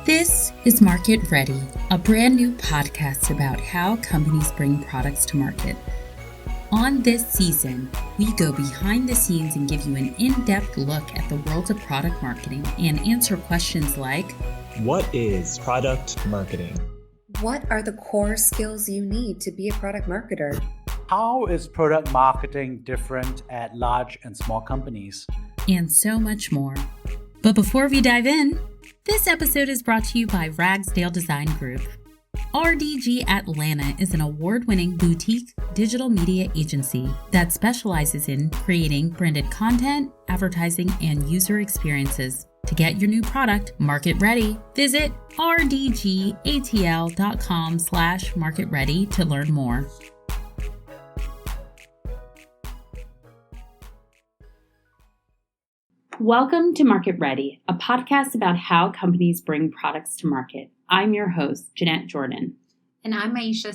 This is Market Ready, a brand new podcast about how companies bring products to market. On this season, we go behind the scenes and give you an in-depth look at the world of product marketing and answer questions like, what is product marketing? What are the core skills you need to be a product marketer? How is product marketing different at large and small companies? And so much more. But before we dive in, this episode is brought to you by Ragsdale Design Group. RDG Atlanta is an award-winning boutique digital media agency that specializes in creating branded content, advertising, and user experiences. To get your new product market ready, visit rdgatl.com/market ready to learn more. Welcome to Market Ready, a podcast about how companies bring products to market. I'm your host, Jeanette Jordan. And I'm Miyishia.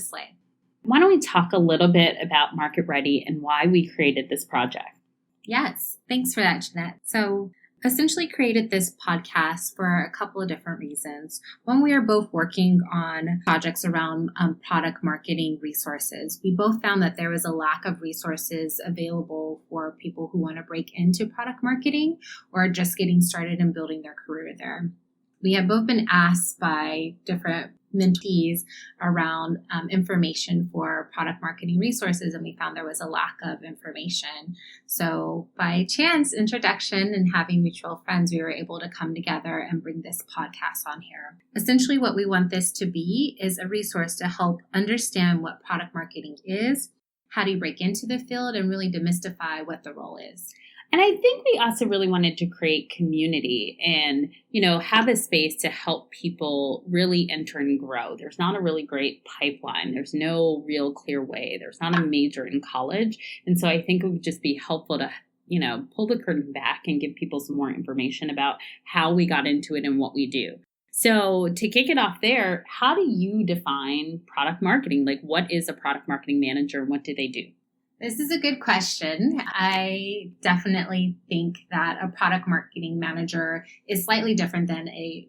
Why don't we talk a little bit about Market Ready and why we created this project? Yes, thanks for that, Jeanette. So essentially created this podcast for a couple of different reasons. One, we are both working on projects around product marketing resources. We both found that there was a lack of resources available for people who want to break into product marketing or are just getting started and building their career there. We have both been asked by different mentees around information for product marketing resources, and we found there was a lack of information. So by chance, introduction, and having mutual friends, we were able to come together and bring this podcast on here. Essentially, what we want this to be is a resource to help understand what product marketing is, how do you break into the field, and really demystify what the role is. And I think we also really wanted to create community and, have a space to help people really enter and grow. There's not a really great pipeline. There's no real clear way. There's not a major in college. And so I think it would just be helpful to, pull the curtain back and give people some more information about how we got into it and what we do. So to kick it off there, how do you define product marketing? Like, what is a product marketing manager and what do they do? This is a good question. I definitely think that a product marketing manager is slightly different than a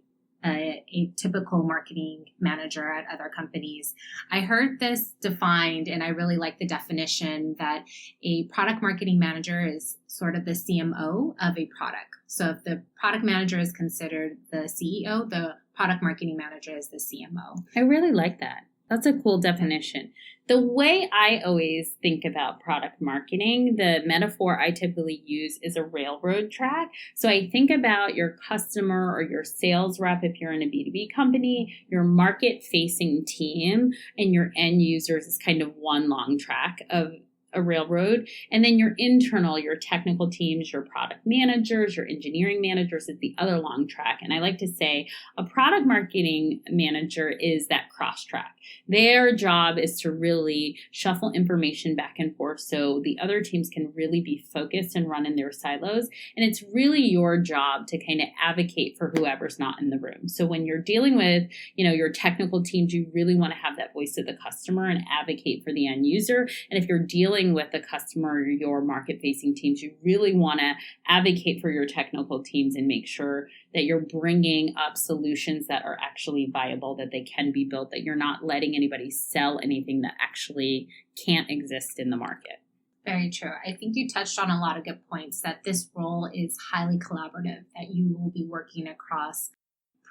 typical marketing manager at other companies. I heard this defined, and I really like the definition that a product marketing manager is sort of the CMO of a product. So if the product manager is considered the CEO, the product marketing manager is the CMO. I really like that. That's a cool definition. The way I always think about product marketing, the metaphor I typically use is a railroad track. So I think about your customer or your sales rep if you're in a B2B company, your market-facing team, and your end users is kind of one long track of a railroad. And then your internal, your technical teams, your product managers, your engineering managers is the other long track. And I like to say a product marketing manager is that cross track. Their job is to really shuffle information back and forth so the other teams can really be focused and run in their silos. And it's really your job to kind of advocate for whoever's not in the room. So when you're dealing with, your technical teams, you really want to have that voice of the customer and advocate for the end user. And if you're dealing with the customer, your market-facing teams, you really want to advocate for your technical teams and make sure that you're bringing up solutions that are actually viable, that they can be built, that you're not letting anybody sell anything that actually can't exist in the market. Very true. I think you touched on a lot of good points, that this role is highly collaborative, that you will be working across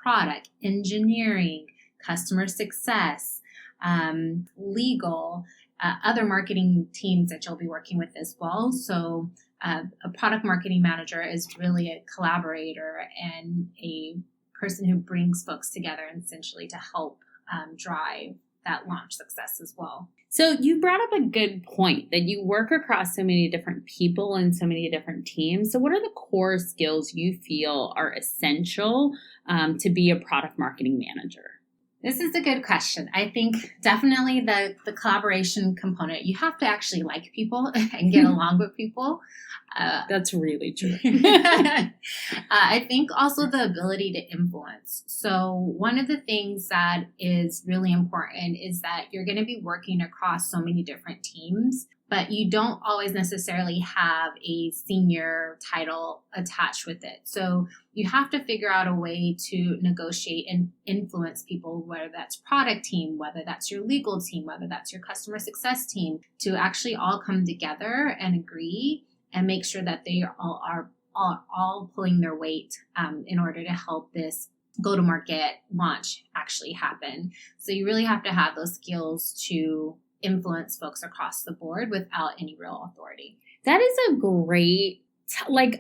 product, engineering, customer success, legal, other marketing teams that you'll be working with as well. So a product marketing manager is really a collaborator and a person who brings folks together essentially to help drive that launch success as well. So you brought up a good point that you work across so many different people and so many different teams. So what are the core skills you feel are essential to be a product marketing manager? This is a good question. I think definitely the collaboration component, you have to actually like people and get along with people. That's really true. I think also the ability to influence. So one of the things that is really important is that you're going to be working across so many different teams. but you don't always necessarily have a senior title attached with it. So you have to figure out a way to negotiate and influence people, whether that's product team, whether that's your legal team, whether that's your customer success team, to actually all come together and agree and make sure that they are all pulling their weight in order to help this go-to-market launch actually happen. So you really have to have those skills to influence folks across the board without any real authority. That is a great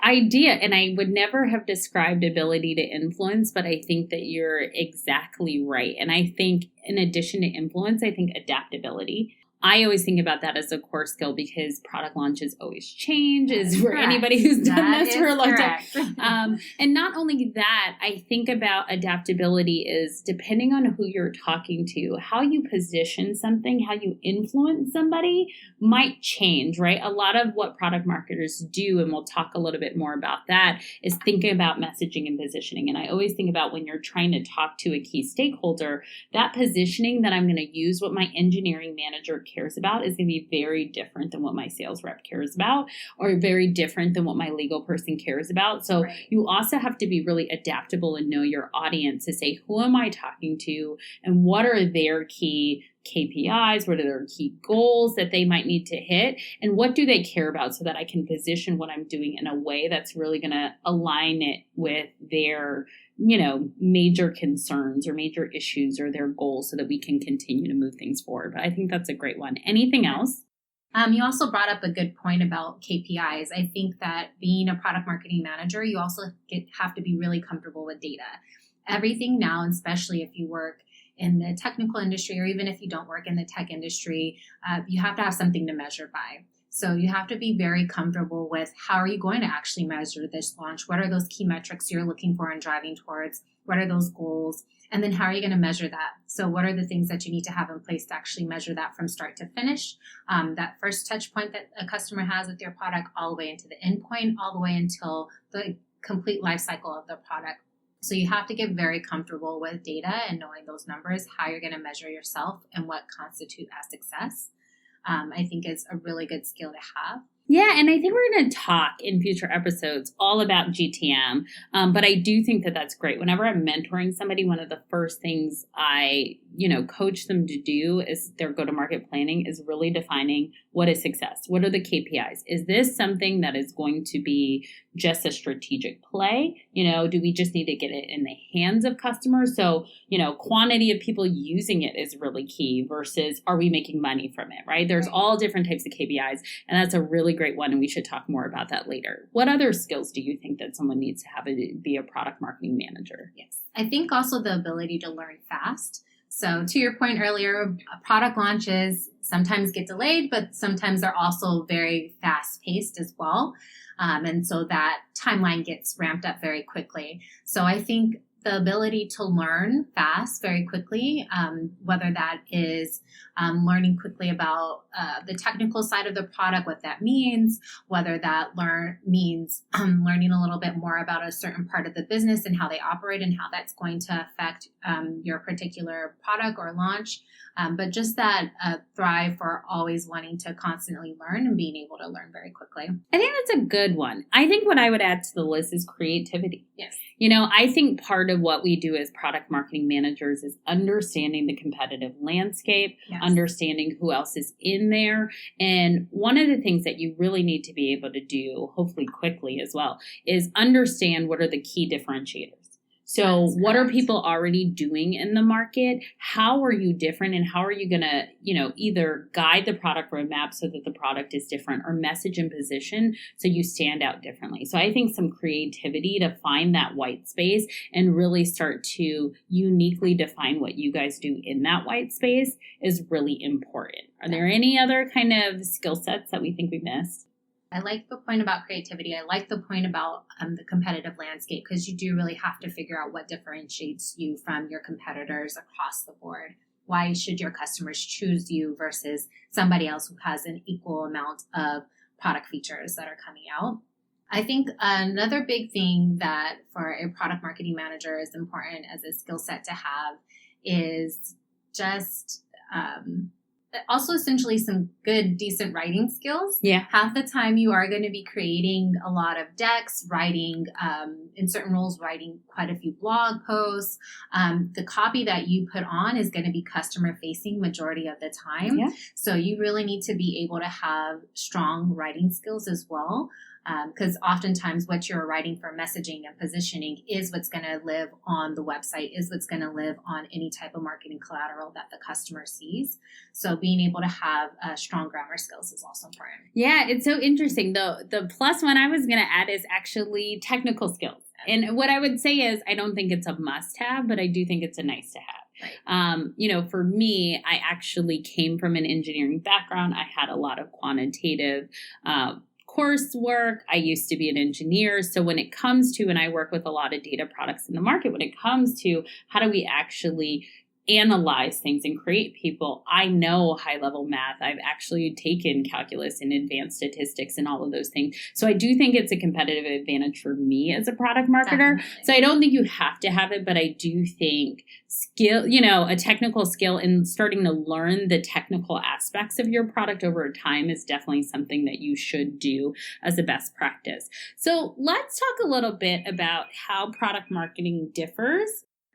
idea. And I would never have described ability to influence, but I think that you're exactly right. And I think in addition to influence, I think adaptability. I always think about that as a core skill because product launches always change, is for anybody who's done this for a long time. And not only that, I think about adaptability is depending on who you're talking to, how you position something, how you influence somebody might change, right? A lot of what product marketers do, and we'll talk a little bit more about that, is thinking about messaging and positioning. And I always think about when you're trying to talk to a key stakeholder, that positioning that I'm going to use, what my engineering manager cares about is going to be very different than what my sales rep cares about, or very different than what my legal person cares about. So you also have to be really adaptable and know your audience to say, who am I talking to and what are their key KPIs? What are their key goals that they might need to hit? And what do they care about so that I can position what I'm doing in a way that's really going to align it with their major concerns or major issues or their goals so that we can continue to move things forward. But I think that's a great one. Anything else? You also brought up a good point about KPIs. I think that being a product marketing manager, you also have to be really comfortable with data. Everything now, especially if you work in the technical industry or even if you don't work in the tech industry, you have to have something to measure by. So you have to be very comfortable with how are you going to actually measure this launch? What are those key metrics you're looking for and driving towards? What are those goals? And then how are you going to measure that? So what are the things that you need to have in place to actually measure that from start to finish? That first touch point that a customer has with your product all the way into the end point, all the way until the complete life cycle of the product. So you have to get very comfortable with data and knowing those numbers, how you're going to measure yourself and what constitutes as success. I think is a really good skill to have. Yeah, and I think we're going to talk in future episodes all about GTM, but I do think that that's great. Whenever I'm mentoring somebody, one of the first things I, coach them to do is their go-to-market planning is really defining what is success. What are the KPIs? Is this something that is going to be just a strategic play? Do we just need to get it in the hands of customers? So, quantity of people using it is really key versus are we making money from it, right? There's all different types of KPIs, and that's a really great one, and we should talk more about that later. What other skills do you think that someone needs to have to be a product marketing manager? Yes, I think also the ability to learn fast. So to your point earlier, product launches sometimes get delayed, but sometimes they're also very fast paced as well. And so that timeline gets ramped up very quickly. So I think the ability to learn fast, very quickly, whether that is learning quickly about the technical side of the product, what that means, whether that means learning a little bit more about a certain part of the business and how they operate and how that's going to affect your particular product or launch. But just that thrive for always wanting to constantly learn and being able to learn very quickly. I think that's a good one. I think what I would add to the list is creativity. Yes. I think part of what we do as product marketing managers is understanding the competitive landscape, understanding who else is in there. And one of the things that you really need to be able to do, hopefully quickly as well, is understand what are the key differentiators. So what are people already doing in the market? How are you different? And how are you going to, either guide the product roadmap so that the product is different or message and position so you stand out differently? So I think some creativity to find that white space and really start to uniquely define what you guys do in that white space is really important. Are there any other kind of skill sets that we think we missed? I like the point about creativity. I like the point about the competitive landscape because you do really have to figure out what differentiates you from your competitors across the board. Why should your customers choose you versus somebody else who has an equal amount of product features that are coming out? I think another big thing that for a product marketing manager is important as a skill set to have is just also essentially some good, decent writing skills. Yeah. Half the time you are going to be creating a lot of decks, writing, in certain roles, writing quite a few blog posts. The copy that you put on is going to be customer facing majority of the time. Yeah. So you really need to be able to have strong writing skills as well. Because oftentimes what you're writing for messaging and positioning is what's going to live on the website, is what's going to live on any type of marketing collateral that the customer sees. So being able to have strong grammar skills is also important. Yeah, it's so interesting. The plus one I was going to add is actually technical skills. And what I would say is I don't think it's a must-have, but I do think it's a nice to have. Right. For me, I actually came from an engineering background. I had a lot of quantitative coursework. I used to be an engineer. So when it comes to, and I work with a lot of data products in the market, when it comes to how do we actually analyze things and create people, I know high level math. I've actually taken calculus and advanced statistics and all of those things. So I do think it's a competitive advantage for me as a product marketer. Definitely. So I don't think you have to have it, but I do think skill, a technical skill and starting to learn the technical aspects of your product over time is definitely something that you should do as a best practice. So let's talk a little bit about how product marketing differs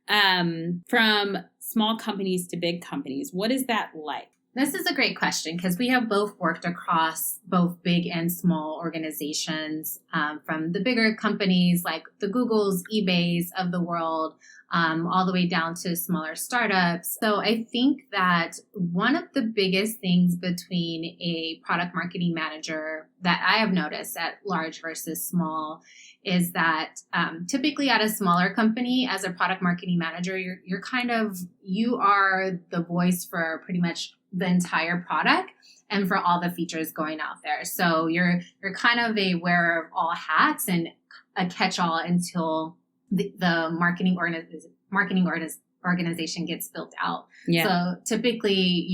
from small companies to big companies. What is that like? This is a great question because we have both worked across both big and small organizations, from the bigger companies like the Googles, eBays of the world, all the way down to smaller startups. So I think that one of the biggest things between a product marketing manager that I have noticed at large versus small is that typically at a smaller company, as a product marketing manager, you are the voice for pretty much the entire product and for all the features going out there. So you're kind of a wearer of all hats and a catch-all until the marketing organization gets built out. Yeah. So typically,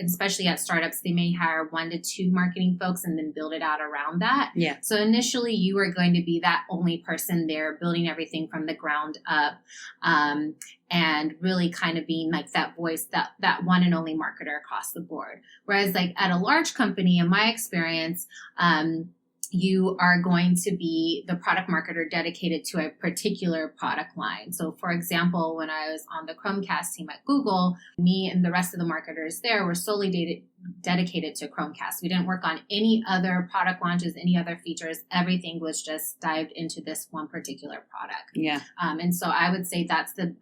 especially at startups, they may hire 1 to 2 marketing folks and then build it out around that. Yeah. So initially you are going to be that only person there building everything from the ground up, and really kind of being like that voice, that one and only marketer across the board. Whereas like at a large company, in my experience, you are going to be the product marketer dedicated to a particular product line. So for example, when I was on the Chromecast team at Google, me and the rest of the marketers there were solely dedicated to Chromecast. We didn't work on any other product launches, any other features. Everything was just dived into this one particular product. Yeah. And so I would say that's the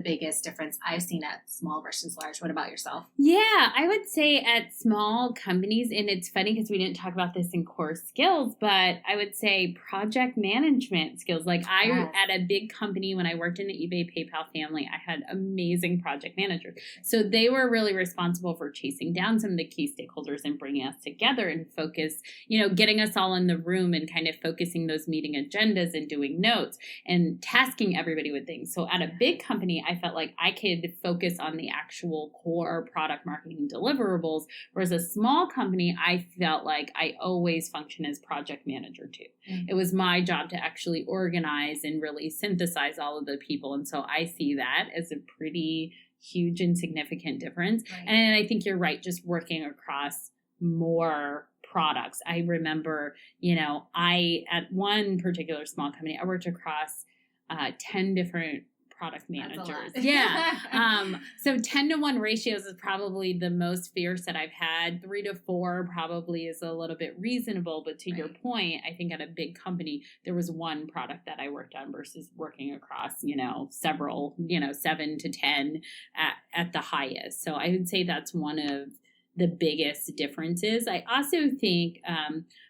biggest difference I've seen at small versus large. What about yourself? Yeah, I would say at small companies, and it's funny because we didn't talk about this in core skills, but I would say project management skills. Like Yes. at a big company, when I worked in the eBay PayPal family, I had amazing project managers. So they were really responsible for chasing down some of the key stakeholders and bringing us together and focus, getting us all in the room and kind of focusing those meeting agendas and doing notes and tasking everybody with things. So at a big company, I felt like I could focus on the actual core product marketing deliverables. Whereas a small company, I felt like I always function as project manager too. Mm-hmm. It was my job to actually organize and really synthesize all of the people. And so I see that as a pretty huge and significant difference. Right. And I think you're right, just working across more products. I remember, at one particular small company, I worked across 10 different product managers. Yeah. So 10-to-1 ratios is probably the most fierce that I've had. 3 to 4 probably is a little bit reasonable. But to your point, I think at a big company, there was one product that I worked on versus working across, several, 7 to 10 at the highest. So I would say that's one of the biggest differences. I also think,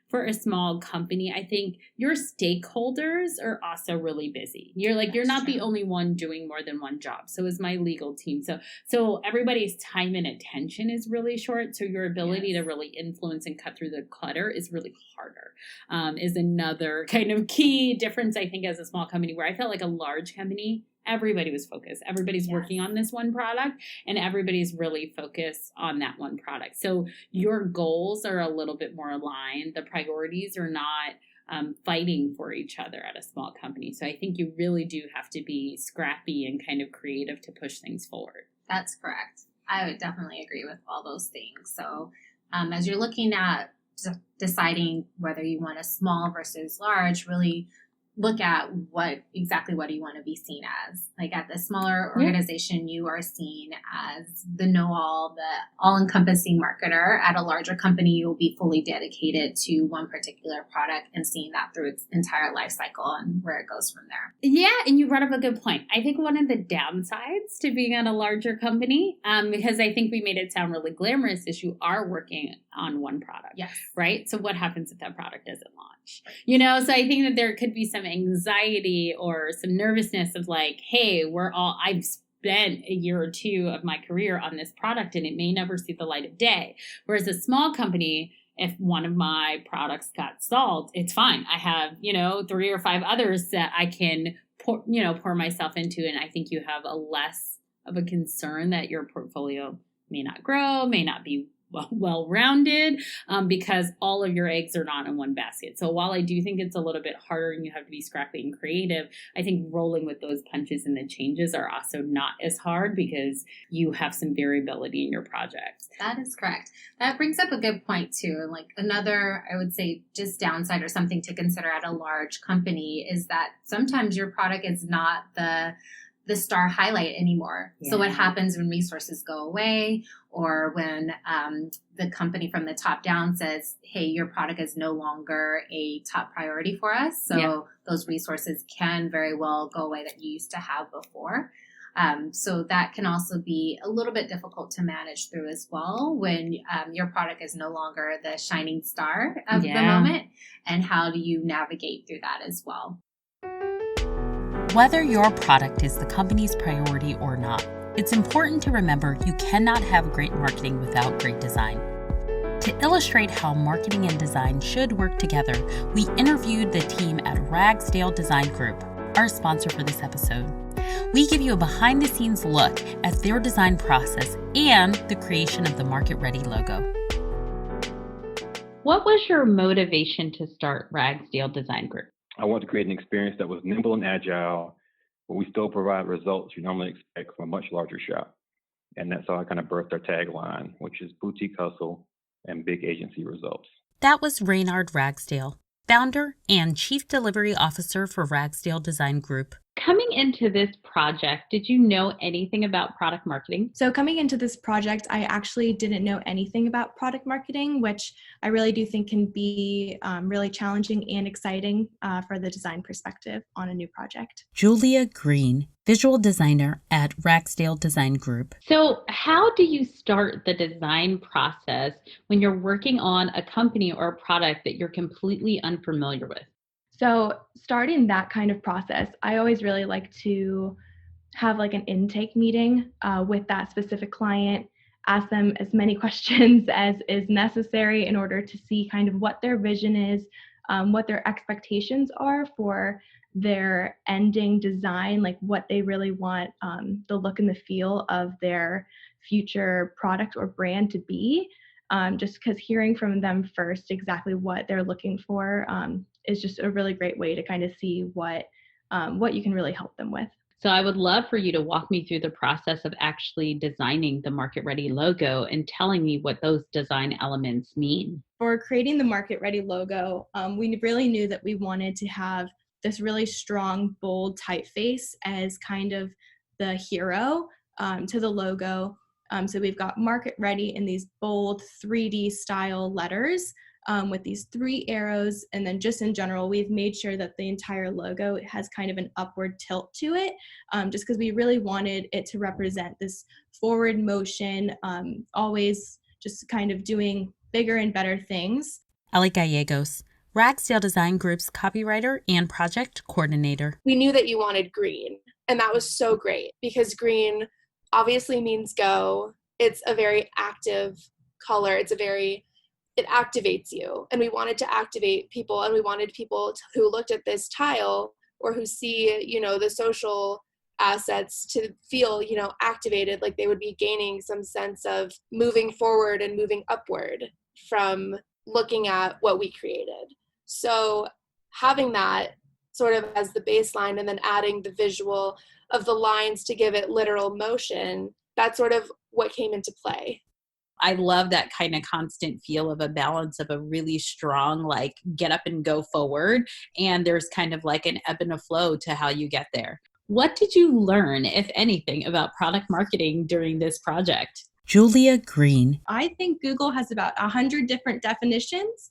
for a small company, I think your stakeholders are also really busy. You're not the only one doing more than one job. So is my legal team. So everybody's time and attention is really short. So your ability to really influence and cut through the clutter is really harder, is another kind of key difference, I think, as a small company, where I felt like a large company, everybody was focused. Everybody's working on this one product and everybody's really focused on that one product. So your goals are a little bit more aligned. The priorities are not fighting for each other at a small company. So I think you really do have to be scrappy and kind of creative to push things forward. That's correct. I would definitely agree with all those things. So as you're looking at deciding whether you want a small versus large, really look at what do you want to be seen as. Like at the smaller organization, you are seen as the know-all, the all-encompassing marketer. At a larger company, you'll be fully dedicated to one particular product and seeing that through its entire life cycle and where it goes from there. Yeah, and you brought up a good point. I think one of the downsides to being at a larger company, because I think we made it sound really glamorous, is you are working on one product. Yes. Right? So what happens if that product doesn't launch? You know, so I think that there could be some anxiety or some nervousness of like, hey, I've spent a year or two of my career on this product and it may never see the light of day. Whereas a small company, if one of my products got stalled, it's fine. I have, 3 or 5 others that I can pour myself into. And I think you have a less of a concern that your portfolio may not grow, may not be well-rounded, because all of your eggs are not in one basket. So while I do think it's a little bit harder and you have to be scrappy and creative, I think rolling with those punches and the changes are also not as hard because you have some variability in your projects. That is correct. That brings up a good point too. Like another, I would say, just downside or something to consider at a large company is that sometimes your product is not the star highlight anymore. Yeah. So what happens when resources go away or when the company from the top down says, hey, your product is no longer a top priority for us. So those resources can very well go away that you used to have before. So that can also be a little bit difficult to manage through as well when your product is no longer the shining star of the moment. And how do you navigate through that as well? Whether your product is the company's priority or not, it's important to remember you cannot have great marketing without great design. To illustrate how marketing and design should work together, we interviewed the team at Ragsdale Design Group, our sponsor for this episode. We give you a behind-the-scenes look at their design process and the creation of the market-ready logo. What was your motivation to start Ragsdale Design Group? I want to create an experience that was nimble and agile, but we still provide results you normally expect from a much larger shop. And that's how I kind of birthed our tagline, which is boutique hustle and big agency results. That was Raynard Ragsdale, founder and chief delivery officer for Ragsdale Design Group. Coming into this project, did you know anything about product marketing? So coming into this project, I actually didn't know anything about product marketing, which I really do think can be really challenging and exciting for the design perspective on a new project. Julia Green, visual designer at Ragsdale Design Group. So how do you start the design process when you're working on a company or a product that you're completely unfamiliar with? So starting that kind of process, I always really like to have like an intake meeting with that specific client, ask them as many questions as is necessary in order to see kind of what their vision is, what their expectations are for their ending design, like what they really want the look and the feel of their future product or brand to be. Just because hearing from them first exactly what they're looking for is just a really great way to kind of see what you can really help them with. So I would love for you to walk me through the process of actually designing the Market Ready logo and telling me what those design elements mean. For creating the Market Ready logo, we really knew that we wanted to have this really strong, bold typeface as kind of the hero to the logo. So we've got Market Ready in these bold 3D style letters with these 3 arrows. And then just in general, we've made sure that the entire logo has kind of an upward tilt to it, just because we really wanted it to represent this forward motion, always just kind of doing bigger and better things. Ali Gallegos, Ragsdale Design Group's copywriter and project coordinator. We knew that you wanted green, and that was so great because green obviously means go. It's a very active color. It activates you. And we wanted to activate people, and we wanted people who looked at this tile or who see, the social assets to feel, activated, like they would be gaining some sense of moving forward and moving upward from looking at what we created. So having that sort of as the baseline and then adding the visual of the lines to give it literal motion, that sort of what came into play. I love that kind of constant feel of a balance of a really strong, like get up and go forward. And there's kind of like an ebb and a flow to how you get there. What did you learn, if anything, about product marketing during this project? Julia Green. I think Google has about 100 different definitions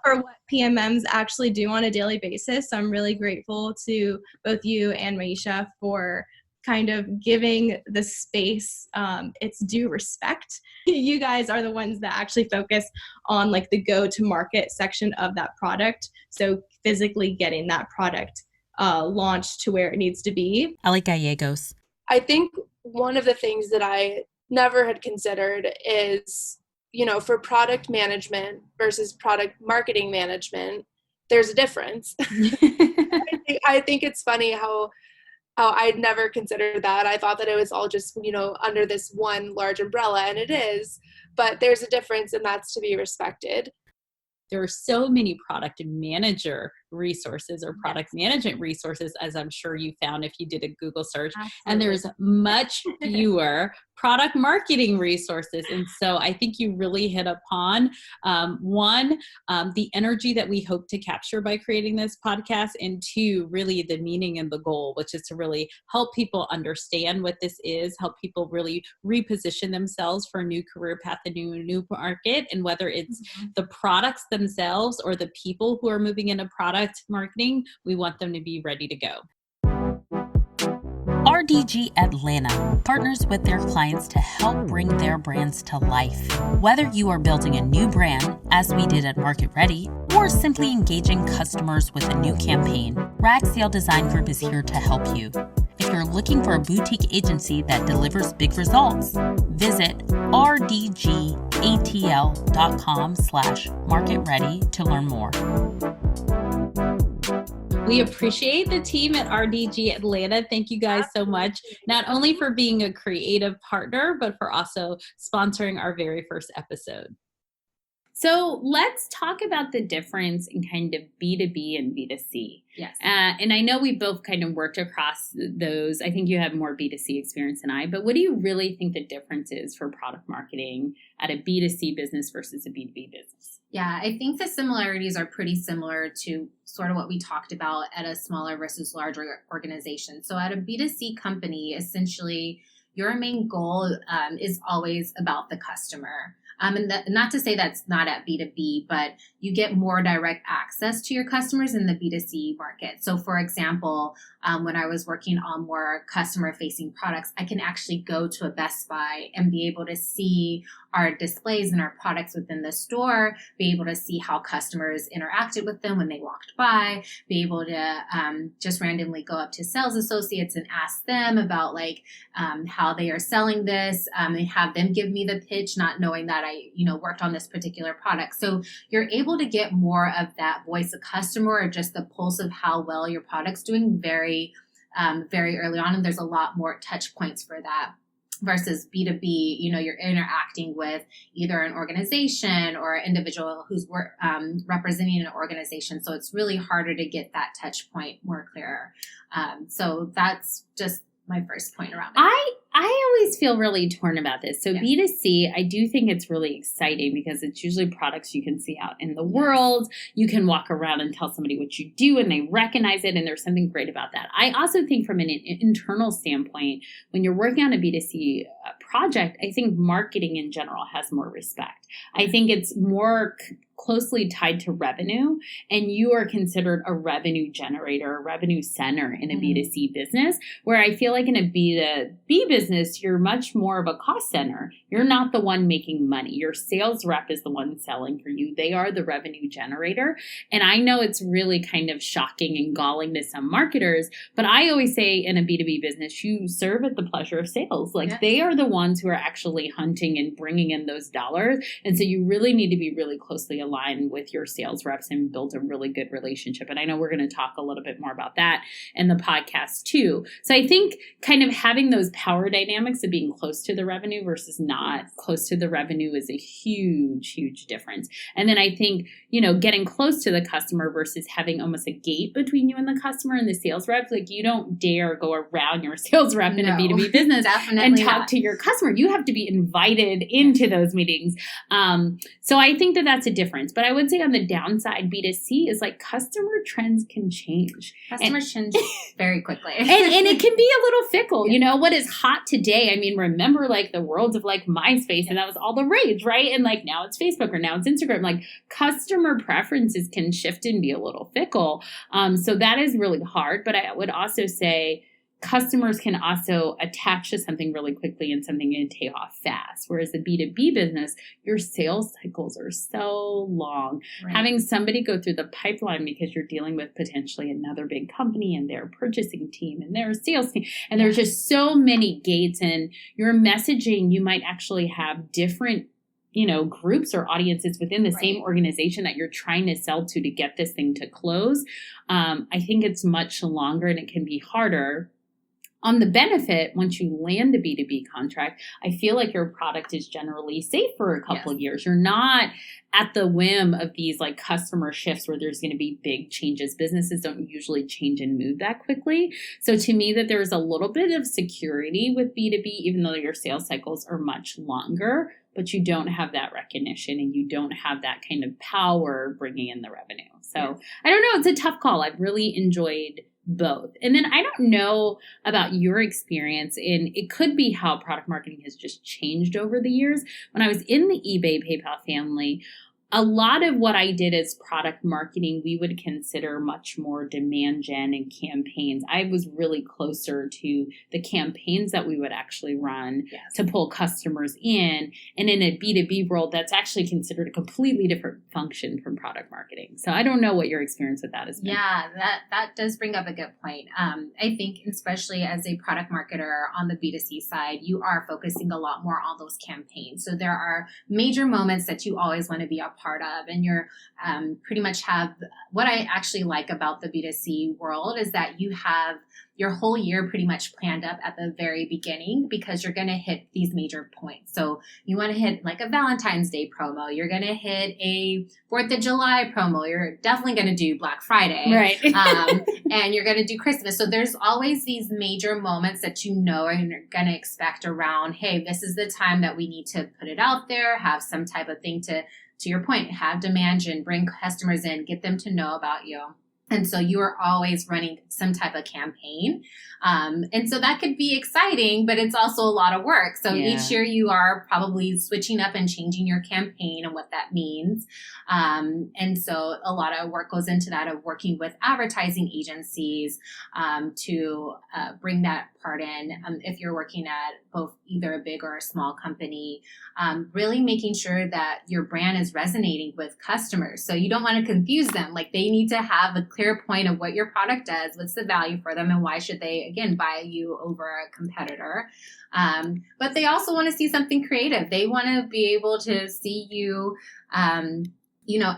for what PMMs actually do on a daily basis. So I'm really grateful to both you and Miyishia for kind of giving the space its due respect. You guys are the ones that actually focus on like the go-to-market section of that product. So physically getting that product launched to where it needs to be. Ellie Gallegos. I think one of the things that I never had considered is, for product management versus product marketing management, there's a difference. I think it's funny how I'd never considered that. I thought that it was all just, under this one large umbrella, and it is, but there's a difference, and that's to be respected. There are so many product manager resources or product management resources, as I'm sure you found if you did a Google search. Absolutely. And there's much fewer product marketing resources. And so I think you really hit upon the energy that we hope to capture by creating this podcast, and two, really the meaning and the goal, which is to really help people understand what this is, help people really reposition themselves for a new career path, a new market, and whether it's the products themselves or the people who are moving into product marketing, we want them to be ready to go. RDG Atlanta partners with their clients to help bring their brands to life. Whether you are building a new brand, as we did at Market Ready, or simply engaging customers with a new campaign, Ragsdale Design Group is here to help you. If you're looking for a boutique agency that delivers big results, visit rdgatl.com/marketready to learn more. We appreciate the team at RDG Atlanta. Thank you guys so much, not only for being a creative partner, but for also sponsoring our very first episode. So let's talk about the difference in kind of B2B and B2C. Yes. And I know we both kind of worked across those. I think you have more B2C experience than I, but what do you really think the difference is for product marketing at a B2C business versus a B2B business? Yeah, I think the similarities are pretty similar to sort of what we talked about at a smaller versus larger organization. So at a B2C company, essentially, your main goal is always about the customer. And not to say that's not at B2B, but you get more direct access to your customers in the B2C market. So for example, when I was working on more customer-facing products, I can actually go to a Best Buy and be able to see our displays and our products within the store, be able to see how customers interacted with them when they walked by, be able to just randomly go up to sales associates and ask them about how they are selling this, and have them give me the pitch, not knowing that I worked on this particular product. So you're able to get more of that voice of customer, or just the pulse of how well your product's doing very early on. And there's a lot more touch points for that. Versus B2B, you're interacting with either an organization or an individual who's representing an organization. So it's really harder to get that touch point more clearer. So that's just my first point around it. I always feel really torn about this. So B2C, I do think it's really exciting because it's usually products you can see out in the world. You can walk around and tell somebody what you do and they recognize it, and there's something great about that. I also think from an internal standpoint, when you're working on a B2C project, I think marketing in general has more respect. I think it's more closely tied to revenue, and you are considered a revenue generator, a revenue center in a B2C business, where I feel like in a B2B business, you're much more of a cost center. You're not the one making money. Your sales rep is the one selling for you. They are the revenue generator. And I know it's really kind of shocking and galling to some marketers, but I always say in a B2B business, you serve at the pleasure of sales. They are the ones who are actually hunting and bringing in those dollars. And so you really need to be really closely aligned with your sales reps and build a really good relationship. And I know we're going to talk a little bit more about that in the podcast too. So I think kind of having those power dynamics of being close to the revenue versus not close to the revenue is a huge, huge difference. And then I think, getting close to the customer versus having almost a gate between you and the customer and the sales reps. You don't dare go around your sales rep in a B2B business and talk to your customer, you have to be invited into those meetings. So I think that that's a difference. But I would say on the downside, B2C is like customer trends can change. Customers change very quickly. and it can be a little fickle. You know, what is hot today? I mean, remember like the worlds of like MySpace and that was all the rage, right? And like now it's Facebook or now it's Instagram. Like customer preferences can shift and be a little fickle. So that is really hard. But I would also say customers can also attach to something really quickly and something can take off fast. Whereas the B2B business, your sales cycles are so long. Right. Having somebody go through the pipeline because you're dealing with potentially another big company and their purchasing team and their sales team. And there's just so many gates, and your messaging, you might actually have different groups or audiences within the same organization that you're trying to sell to get this thing to close. I think it's much longer and it can be harder. On the benefit, once you land a B2B contract, I feel like your product is generally safe for a couple of years. You're not at the whim of these like customer shifts where there's going to be big changes. Businesses don't usually change and move that quickly. So to me, that there's a little bit of security with B2B, even though your sales cycles are much longer, but you don't have that recognition and you don't have that kind of power bringing in the revenue. So I don't know. It's a tough call. I've really enjoyed both. And then I don't know about your experience, and it could be how product marketing has just changed over the years. When I was in the eBay PayPal family, a lot of what I did as product marketing, we would consider much more demand gen and campaigns. I was really closer to the campaigns that we would actually run to pull customers in. And in a B2B world, that's actually considered a completely different function from product marketing. So I don't know what your experience with that has been. Yeah, that does bring up a good point. I think especially as a product marketer on the B2C side, you are focusing a lot more on those campaigns. So there are major moments that you always want to be a part of, and you're pretty much have what I actually like about the B2C world is that you have your whole year pretty much planned up at the very beginning because you're going to hit these major points. So you want to hit like a Valentine's Day promo. You're going to hit a 4th of July promo. You're definitely going to do Black Friday. Right. And you're going to do Christmas. So there's always these major moments that you know and you're going to expect around, hey, this is the time that we need to put it out there, have some type of thing to your point, have demand gen, bring customers in, get them to know about you. And so you are always running some type of campaign. And so that could be exciting, but it's also a lot of work. So each year you are probably switching up and changing your campaign and what that means. And so a lot of work goes into that of working with advertising agencies to bring that part in. If you're working at both either a big or a small company, really making sure that your brand is resonating with customers. So you don't want to confuse them. Like they need to have a clear point of what your product does, what's the value for them, and why should they, again, buy you over a competitor. But they also want to see something creative. They want to be able to see you,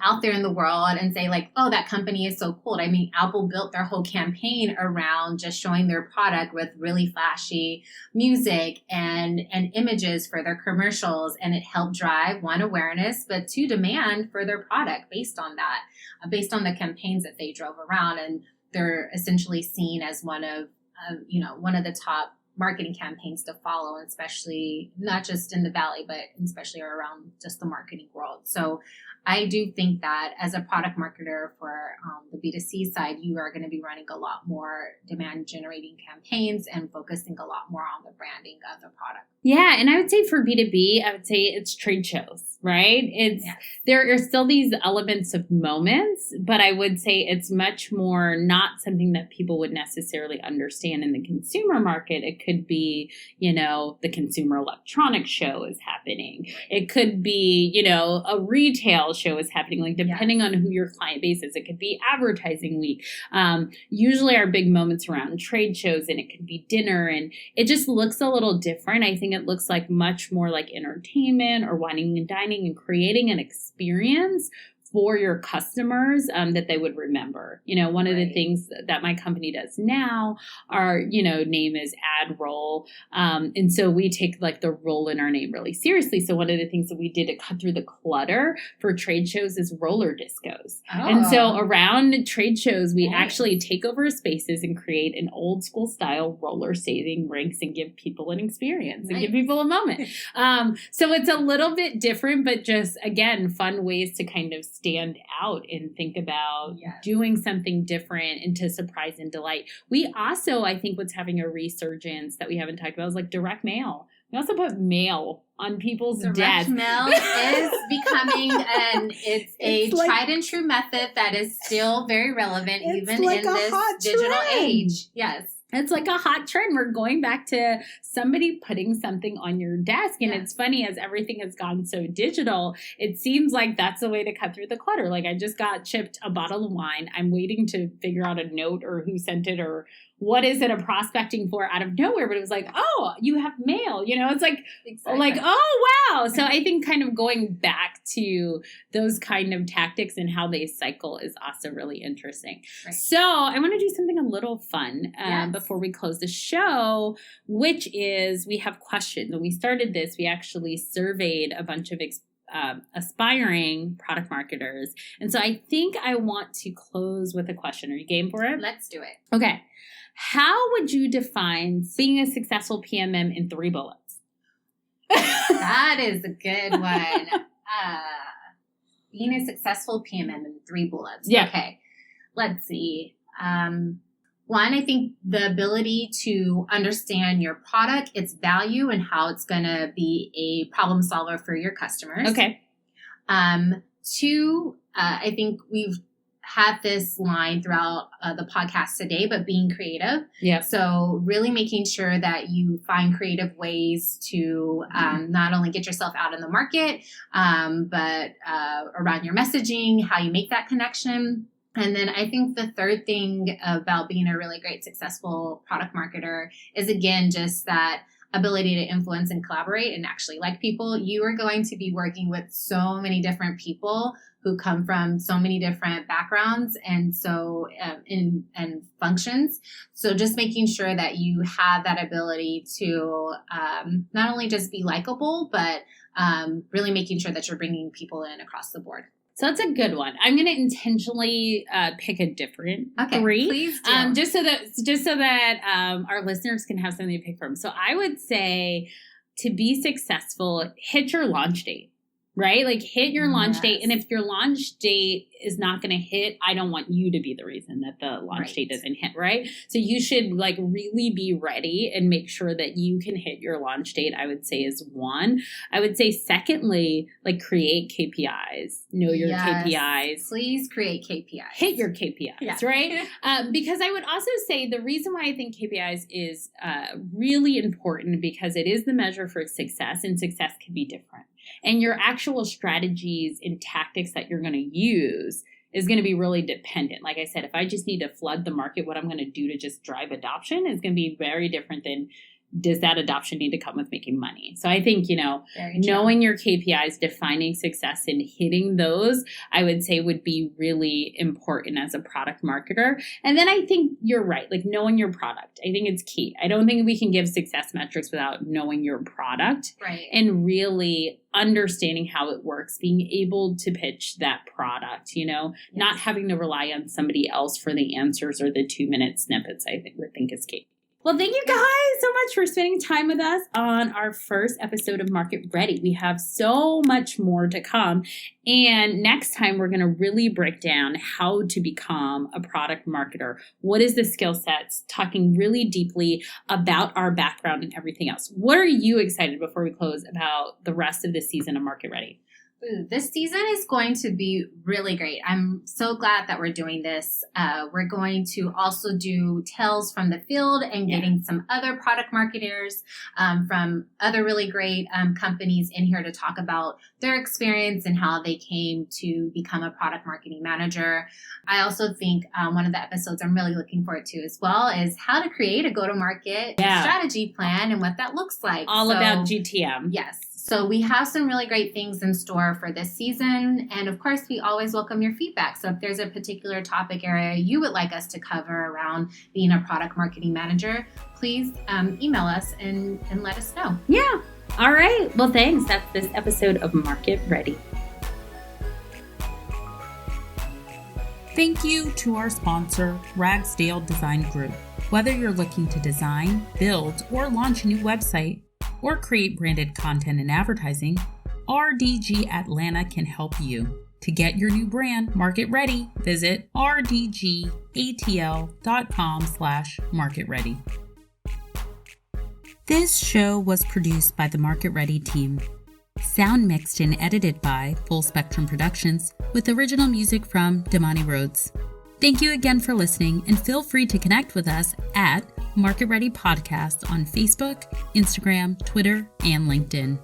out there in the world and say like, oh, that company is so cool. I mean, Apple built their whole campaign around just showing their product with really flashy music and images for their commercials. And it helped drive one, awareness, but two, demand for their product based on that, based on the campaigns that they drove around. And they're essentially seen as one of the top marketing campaigns to follow, especially not just in the Valley, but especially around just the marketing world. So I do think that as a product marketer for the B2C side, you are going to be running a lot more demand generating campaigns and focusing a lot more on the branding of the product. Yeah. And I would say for B2B, I would say it's trade shows, right? There are still these elements of moments, but I would say it's much more not something that people would necessarily understand in the consumer market. It could be, the Consumer Electronics Show is happening. It could be, a retail show is happening, like depending on who your client base is. It could be advertising week. Usually our big moments around trade shows, and it could be dinner, and it just looks a little different. I think it looks like much more like entertainment or wining and dining and creating an experience for your customers that they would remember. One of the things that my company does now, our, name is ad roll. And so we take like the role in our name really seriously. So one of the things that we did to cut through the clutter for trade shows is roller discos. Oh. And so around trade shows, we actually take over spaces and create an old school style roller skating rinks and give people an experience and give people a moment. So it's a little bit different, but just again, fun ways to kind of stand out and think about doing something different and to surprise and delight. We also, I think what's having a resurgence that we haven't talked about is like direct mail. We also put mail on people's desks. Direct mail is becoming it's a like, tried and true method that is still very relevant even like in this digital age. Yes. It's like a hot trend. We're going back to somebody putting something on your desk. And it's funny, as everything has gone so digital, it seems like that's the way to cut through the clutter. Like I just got shipped a bottle of wine. I'm waiting to figure out a note or who sent it or what is it a prospecting for out of nowhere. But it was like, oh, you have mail. It's like, like, oh, wow. So I think kind of going back to those kind of tactics and how they cycle is also really interesting. Right. So I want to do something a little fun before we close the show, which is we have questions. When we started this, we actually surveyed a bunch of aspiring product marketers. And so I think I want to close with a question. Are you game for it? Let's do it. Okay. How would you define being a successful PMM in 3 bullets? That is a good one. Being a successful PMM in 3 bullets. Yeah. Okay. Let's see. One, I think the ability to understand your product, its value, and how it's going to be a problem solver for your customers. Okay. 2, I think we've had this line throughout the podcast today, but being creative. Yeah. So really making sure that you find creative ways to not only get yourself out in the market, but around your messaging, how you make that connection. And then I think the third thing about being a really great, successful product marketer is, again, just that ability to influence and collaborate and actually like people. You are going to be working with so many different people who come from so many different backgrounds and so and functions. So just making sure that you have that ability to not only just be likable, but really making sure that you're bringing people in across the board. So that's a good one. I'm going to intentionally pick a different 3. Please do. Just so that our listeners can have something to pick from. So I would say to be successful, hit your launch date. Right? Like hit your launch date. And if your launch date is not going to hit, I don't want you to be the reason that the launch date doesn't hit, right? So you should like really be ready and make sure that you can hit your launch date, I would say is 1. I would say secondly, like create KPIs, know your KPIs. Please create KPIs. Hit your KPIs, right? Because I would also say the reason why I think KPIs is really important because it is the measure for success, and success can be different. And your actual strategies and tactics that you're going to use is going to be really dependent. Like I said, if I just need to flood the market, what I'm going to do to just drive adoption is going to be very different than does that adoption need to come with making money? So I think, knowing your KPIs, defining success and hitting those, I would say would be really important as a product marketer. And then I think you're right, like knowing your product. I think it's key. I don't think we can give success metrics without knowing your product. Right. And really understanding how it works, being able to pitch that product, not having to rely on somebody else for the answers or the 2-minute snippets, I would think is key. Well, thank you guys so much for spending time with us on our first episode of Market Ready. We have so much more to come. And next time, we're going to really break down how to become a product marketer. What is the skill sets? Talking really deeply about our background and everything else. What are you excited before we close about the rest of this season of Market Ready? This season is going to be really great. I'm so glad that we're doing this. We're going to also do tales from the field and getting some other product marketers from other really great companies in here to talk about their experience and how they came to become a product marketing manager. I also think one of the episodes I'm really looking forward to as well is how to create a go-to-market strategy plan and what that looks like. All about GTM. Yes. So we have some really great things in store for this season. And of course, we always welcome your feedback. So if there's a particular topic area you would like us to cover around being a product marketing manager, please email us and let us know. Yeah. All right. Well, thanks. That's this episode of Market Ready. Thank you to our sponsor, Ragsdale Design Group. Whether you're looking to design, build, or launch a new website, or create branded content and advertising, RDG Atlanta can help you. To get your new brand market ready, visit rdgatl.com/marketready. This show was produced by the Market Ready team. Sound mixed and edited by Full Spectrum Productions with original music from Damani Rhodes. Thank you again for listening, and feel free to connect with us at Market Ready Podcast on Facebook, Instagram, Twitter, and LinkedIn.